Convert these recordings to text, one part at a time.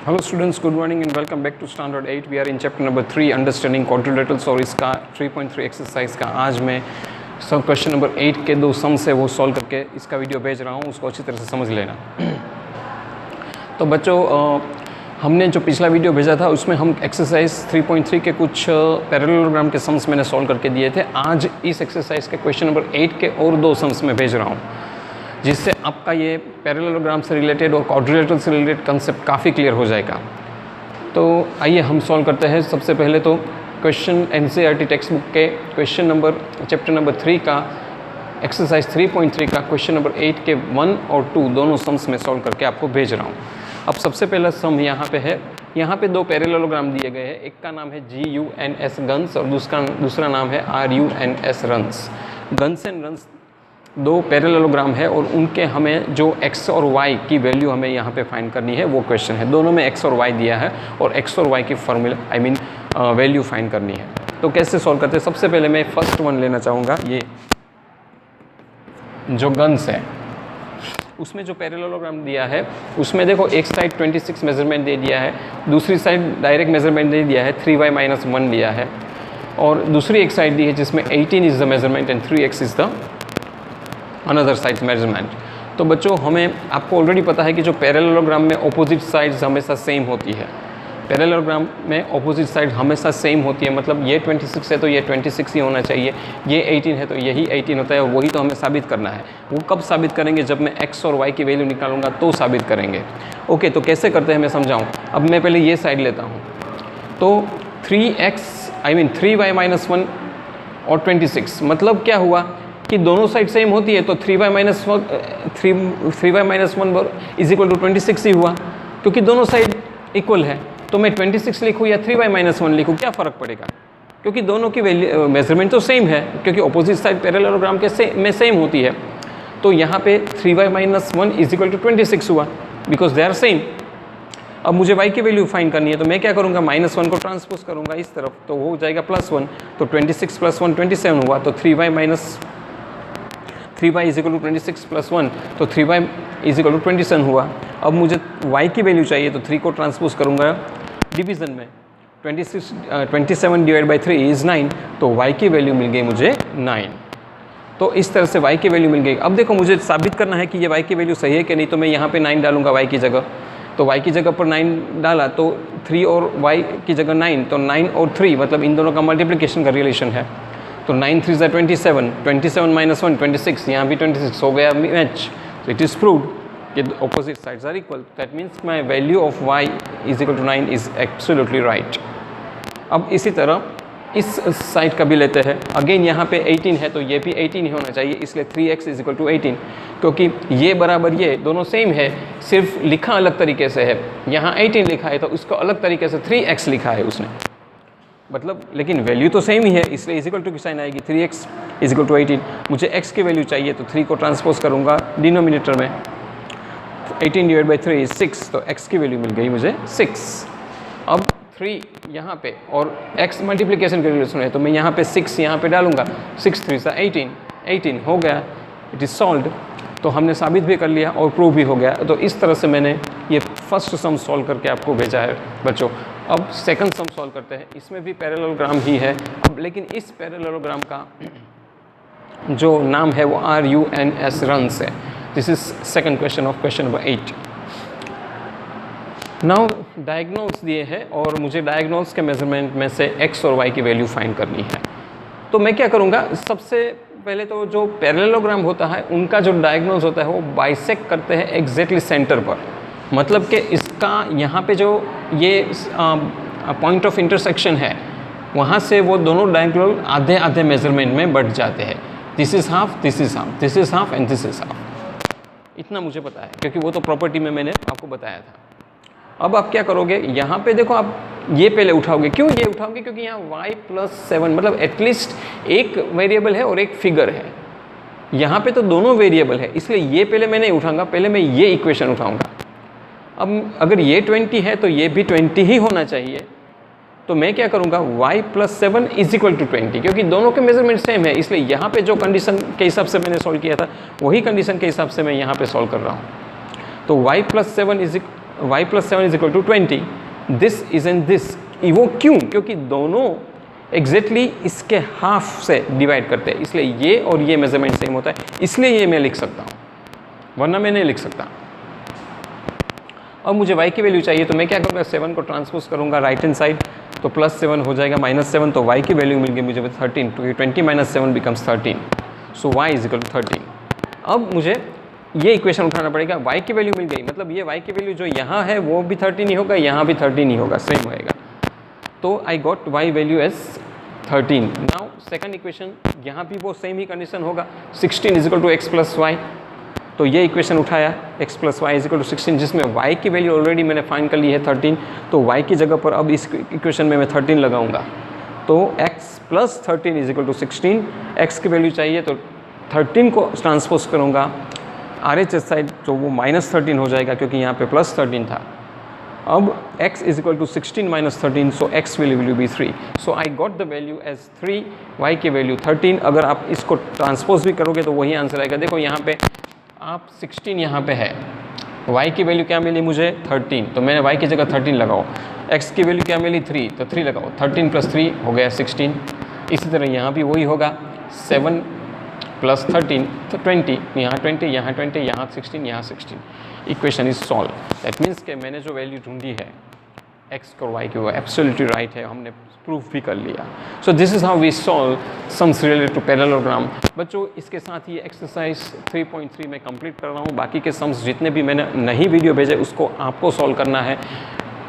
Hello students, good morning and welcome back to standard 8। We are in chapter number 3 understanding quadrilaterals और इसका 3.3 exercise का आज मैं सब क्वेश्चन नंबर 8 के दो सम्स है वो सॉल्व करके इसका वीडियो भेज रहा हूँ, उसको अच्छी तरह से समझ लेना। तो बच्चों, हमने जो पिछला वीडियो भेजा था उसमें हम एक्सरसाइज 3.3 के कुछ पैरेललोग्राम के सम्स मैंने सॉल्व करके दिए थे। आज इस एक्सरसाइज के क्वेश्चन नंबर 8 के और दो सम्स में भेज रहा हूँ, जिससे आपका ये पैरेललोग्राम से रिलेटेड और क्वाड्रिलेटरल से रिलेटेड कंसेप्ट काफ़ी क्लियर हो जाएगा। तो आइए हम सॉल्व करते हैं। सबसे पहले तो क्वेश्चन एनसीईआरटी टेक्स्ट बुक के क्वेश्चन नंबर चैप्टर नंबर 3 का एक्सरसाइज 3.3 का क्वेश्चन नंबर 8 के 1 और 2 दोनों सम्स में सॉल्व करके आपको भेज रहा हूँ। अब सबसे पहला सम यहाँ पे है, यहाँ पे दो पैरेललोग्राम दिए गए हैं। एक का नाम है GUNS गन्स और दूसरा नाम है RUNS runs. Guns and runs दो पैरेललोग्राम है और उनके हमें जो x और y की वैल्यू हमें यहाँ पे फाइंड करनी है वो क्वेश्चन है। दोनों में x और y दिया है और x और y की फॉर्मूला वैल्यू फाइंड करनी है। तो कैसे सॉल्व करते हैं? सबसे पहले मैं फर्स्ट वन लेना चाहूँगा, ये जो गन्स है उसमें जो पैरेललोग्राम दिया है उसमें देखो एक साइड 26 मेजरमेंट दे दिया है, दूसरी साइड डायरेक्ट मेजरमेंट दे दिया है, 3y-1 दिया है, और दूसरी एक साइड दी है जिसमें 18 is the measurement and 3x is the another side measurement. तो बच्चों, हमें आपको ऑलरेडी पता है कि जो पैरेललोग्राम में ऑपोजिट साइड्स हमेशा सेम होती है। पैरेललोग्राम में ऑपोजिट साइड हमेशा सेम होती है, मतलब ये 26 है तो ये 26 ही होना चाहिए, ये 18 है तो यही 18 होता है, और वही तो हमें साबित करना है। वो कब साबित करेंगे? जब मैं x और y की वैल्यू निकालूंगा तो साबित करेंगे। ओके, तो कैसे करते हैं मैं समझाऊँ। अब मैं पहले ये साइड लेता हूँ, तो 3y-1 और 26 मतलब क्या हुआ कि दोनों साइड सेम होती है, तो 3y-1 इज इक्वल टू 26 ही हुआ, क्योंकि दोनों साइड इक्वल है। तो मैं 26 लिखूँ या 3y-1 लिखूँ, क्या फ़र्क पड़ेगा? क्योंकि दोनों की वैल्यू मेजरमेंट तो सेम है, क्योंकि अपोजिट साइड पैरेललोग्राम के में सेम होती है। तो यहाँ पे 3y-1 इज इक्वल टू 26 हुआ, बिकॉज दे आर सेम। अब मुझे y की वैल्यू फाइंड करनी है, तो मैं क्या करूँगा? -1 को ट्रांसपोज करूँगा इस तरफ, तो हो जाएगा +1। तो 26 + 1 27 हुआ, तो 3y इज इक्वल टू 26 + 1, तो 3y इज इक्वल टू 27 हुआ। अब मुझे y की वैल्यू चाहिए, तो 3 को ट्रांसपोज करूँगा डिवीज़न में, 27 डिवाइड बाई 3 इज़ 9, तो y की वैल्यू मिल गई मुझे 9। तो इस तरह से y की वैल्यू मिल गई। अब देखो, मुझे साबित करना है कि ये y की वैल्यू सही है कि नहीं, तो मैं यहाँ पे 9 डालूंगा y की जगह। तो y की जगह पर 9 डाला, तो 3 और y की जगह 9, तो 9 और 3 मतलब इन दोनों का मल्टीप्लिकेशन का रिलेशन है। तो 9 3 = 27, 27 - 1 26, यहाँ भी 26 हो गया मैच। तो इट इज़ प्रूव्ड कि opposite sides are equal. That means my value of y is equal to 9 is absolutely right. अब इसी तरह इस साइड का भी लेते हैं। अगेन यहाँ पे 18 है तो ये भी 18 ही होना चाहिए, इसलिए 3x इज इक्वल टू 18, क्योंकि ये बराबर ये दोनों सेम है, सिर्फ लिखा अलग तरीके से है। यहाँ 18 लिखा है तो उसको अलग तरीके से 3x लिखा है उसने, मतलब लेकिन वैल्यू तो सेम ही है, इसलिए इज इक्वल टू की साइन आएगी। 3x is equal to 18। मुझे x की वैल्यू चाहिए, तो 3 को ट्रांसपोज करूँगा डिनोमिनेटर में, 18 डिवाइड बाई 3 इज 6, तो x की वैल्यू मिल गई मुझे 6। अब 3 यहाँ पे और x मल्टीप्लिकेशन का रिलेशन है, तो मैं यहाँ पे 6 यहाँ पे डालूंगा, 6 3 = 18, 18 हो गया, इट इज़ सॉल्व्ड। तो हमने साबित भी कर लिया और प्रूव भी हो गया। तो इस तरह से मैंने ये फर्स्ट सम सॉल्व करके आपको भेजा है बच्चों। अब सेकंड सम सॉल्व करते हैं। इसमें भी पैरेललोग्राम ही है, अब लेकिन इस पैरेललोग्राम का जो नाम है वो RUNS रन्स है। This is second question of question number 8। Now diagonals दिए हैं और मुझे डायगोनल्स के मेजरमेंट में से x और y की वैल्यू फाइंड करनी है। तो मैं क्या करूँगा? सबसे पहले तो जो पैरेललोग्राम होता है उनका जो डायगोनल्स होता है वो बाइसेक्ट करते हैं एग्जैक्टली सेंटर पर, मतलब कि इसका यहाँ पे जो ये पॉइंट ऑफ इंटरसेक्शन है वहाँ से वो दोनों डायगोनल आधे आधे मेजरमेंट में बढ़ जाते हैं। This is half, this is half, this is half and this is half. इतना मुझे पता है, क्योंकि वो तो प्रॉपर्टी में मैंने आपको बताया था। अब आप क्या करोगे? यहाँ पे देखो, आप ये पहले उठाओगे। क्यों ये उठाओगे? क्योंकि यहाँ y + 7 मतलब एटलीस्ट एक वेरिएबल है और एक फिगर है। यहाँ पे तो दोनों वेरिएबल है, इसलिए ये पहले मैं नहीं उठाऊंगा, पहले मैं ये इक्वेशन उठाऊंगा। अब अगर ये 20 है तो ये भी 20 ही होना चाहिए। तो मैं क्या करूँगा? y + 7 इज इक्वल टू 20, क्योंकि दोनों के मेजरमेंट सेम है, इसलिए यहाँ पे जो कंडीशन के हिसाब से मैंने सॉल्व किया था वही कंडीशन के हिसाब से मैं यहाँ पे सॉल्व कर रहा हूँ। तो y + 7 is y plus 7 is equal to 20, this is an this. वो क्यों? क्योंकि दोनों एग्जैक्टली इसके हाफ से डिवाइड करते हैं, इसलिए ये और ये मेजरमेंट सेम होता है, इसलिए ये मैं लिख सकता हूँ, वरना मैं नहीं लिख सकता। अब मुझे y की वैल्यू चाहिए तो मैं क्या करूँगा, 7 को ट्रांसपोज करूँगा राइट हैंड साइड, तो +7 हो जाएगा -7, तो y की वैल्यू मिल गई मुझे 13, तो 20 - 7 becomes 13, so y is equal to 13। अब मुझे ये इक्वेशन उठाना पड़ेगा, y की वैल्यू मिल गई, मतलब ये y की वैल्यू जो यहाँ है वो भी 13 ही होगा, यहाँ भी 13 ही होगा, सेम होएगा, तो I got y value as 13। Now second equation, यहाँ भी वो सेम ही कंडीशन होगा, 16 is equal to x plus y, तो ये इक्वेशन उठाया x plus y is equal to 16, जिसमें y की वैल्यू ऑलरेडी मैंने फाइंड कर ली है 13, तो y की जगह पर अब इस इक्वेशन में मैं 13 लगाऊंगा, तो x plus 13 is equal to 16, x की वैल्यू चाहिए तो 13 को ट्रांसपोज करूँगा RHS साइड, तो वो -13 हो जाएगा क्योंकि यहाँ पे +13 था। अब x is equal to 16 - 13, so x value be 3, so I got the value as 3, y की वैल्यू 13। अगर आप इसको ट्रांसपोज भी करोगे तो वही आंसर आएगा। देखो यहाँ पे आप 16 यहाँ पे है, y की वैल्यू क्या मिली मुझे 13, तो मैंने y की जगह 13 लगाओ, x की वैल्यू क्या मिली 3, तो 3 लगाओ, 13 + 3 हो गया 16। इसी तरह यहाँ भी वही होगा, 7 + 13 तो 20, यहाँ 20, यहाँ 20, यहाँ 16, यहाँ 16, equation is solve. That means कि मैंने जो वैल्यू ढूंढी है x और y की वो एब्सोल्युटली राइट है, हमने प्रूफ भी कर लिया। So this is how we solve sums related to parallelogram. बच्चों इसके साथ ये एक्सरसाइज 3.3 में कंप्लीट कर रहा हूँ, बाकी के सम्स जितने भी मैंने नहीं वीडियो भेजे उसको आपको सॉल्व करना है,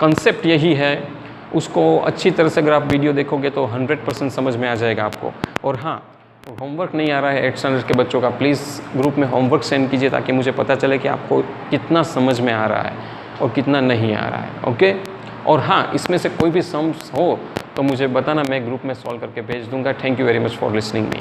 कंसेप्ट यही है, उसको अच्छी तरह से अगर आप वीडियो देखोगे तो 100% समझ में आ जाएगा आपको। और हाँ, होमवर्क नहीं आ रहा है 8th स्टैंडर्ड के बच्चों का, प्लीज़ ग्रुप में होमवर्क सेंड कीजिए ताकि मुझे पता चले कि आपको कितना समझ में आ रहा है और कितना नहीं आ रहा है, ओके। और हाँ, इसमें से कोई भी सम्स हो तो मुझे बताना, मैं ग्रुप में सॉल्व करके भेज दूंगा। Thank you very much for listening me.